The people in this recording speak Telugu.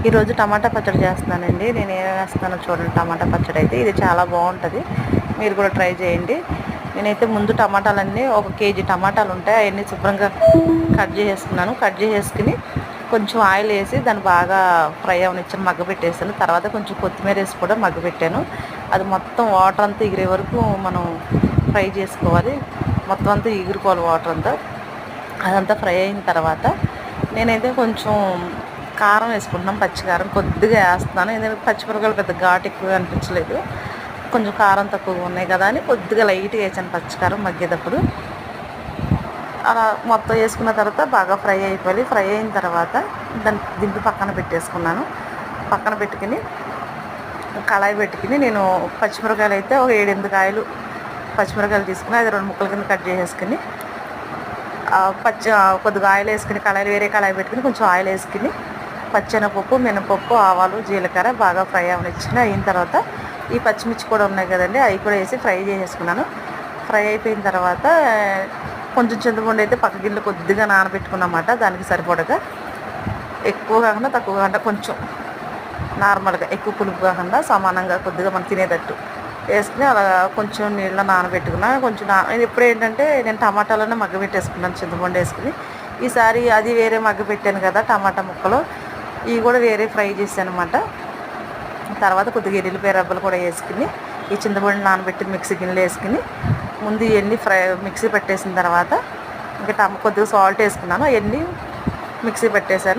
ఈరోజు టమాటా పచ్చడి చేస్తున్నానండి. నేను ఏం వేస్తానో చూడండి. టమాటా పచ్చడి అయితే ఇది చాలా బాగుంటుంది, మీరు కూడా ట్రై చేయండి. నేనైతే ముందు టమాటాలన్నీ 1 కేజీ టమాటాలు ఉంటాయి, అవన్నీ శుభ్రంగా కట్ చేసేసుకున్నాను. కట్ చేసేసుకుని కొంచెం ఆయిల్ వేసి దాన్ని బాగా ఫ్రై అవనిచ్చాను, మగ్గబెట్టేసాను. తర్వాత కొంచెం కొత్తిమీర వేసి కూడా మగ్గబెట్టాను. అది మొత్తం వాటర్ అంతా ఎగిరే వరకు మనం ఫ్రై చేసుకోవాలి. మొత్తం అంతా ఎగిరిపోవాలి వాటర్ అంతా. అదంతా ఫ్రై అయిన తర్వాత నేనైతే కొంచెం కారం వేసుకుంటున్నాం, పచ్చికారం కొద్దిగా వేస్తున్నాను. ఎందుకంటే పచ్చిమిరపకాయలు పెద్ద ఘాటు ఎక్కువ అనిపించలేదు, కొంచెం కారం తక్కువగా ఉన్నాయి కదా అని కొద్దిగా లైట్గా వేసాను పచ్చికారం మగ్గేటప్పుడు. అలా మొత్తం వేసుకున్న తర్వాత బాగా ఫ్రై అయిపోయి, ఫ్రై అయిన తర్వాత దాన్ని దింపి పక్కన పెట్టేసుకున్నాను. పక్కన పెట్టుకుని కళాయి పెట్టుకుని నేను పచ్చిమిరపకాయలు అయితే ఒక 7-8 కాయలు పచ్చిమిరపకాయలు తీసుకుని అది 2 ముక్కల కింద కట్ చేసేసుకుని కొద్దిగా ఆయిల్ వేసుకుని కళాయిలు వేరే కళాయి పెట్టుకుని కొంచెం ఆయిల్ వేసుకుని పచ్చెనపప్పు, మినపప్పు, ఆవాలు, జీలకర్ర బాగా ఫ్రై అయిన తర్వాత ఈ పచ్చిమిర్చి కూడా ఉన్నాయి కదండి, అవి కూడా వేసి ఫ్రై చేసేసుకున్నాను. ఫ్రై అయిపోయిన తర్వాత కొంచెం చింతపండు అయితే పక్క గిన్నెలో కొద్దిగా నానబెట్టుకున్నమాట, దానికి సరిపడగా. ఎక్కువ కాకుండా తక్కువ కాకుండా కొంచెం నార్మల్గా, ఎక్కువ పులుపు కాకుండా సమానంగా కొద్దిగా మనం తినేటట్టు వేసుకుని అలా కొంచెం నీళ్ళ నానబెట్టుకున్నా. కొంచెం ఇప్పుడు ఏంటంటే నేను టమాటాలోనే మగ్గబెట్టేసుకున్నాను చింతపండు వేసుకుని. ఈసారి అది వేరే మగ్గబెట్టాను కదా టమాటా ముక్కలు, ఇవి కూడా వేరే ఫ్రై చేశాను అనమాట. తర్వాత కొద్దిగా ఎల్లిపాయ రబ్బలు కూడా వేసుకుని ఈ చింతపండు నానబెట్టి మిక్సీ గిన్నెలు వేసుకుని ముందు ఇవన్నీ మిక్సీ పెట్టేసిన తర్వాత ఇంకా కొద్దిగా సాల్ట్ వేసుకున్నాను, అవన్నీ మిక్సీ పెట్టేశాను.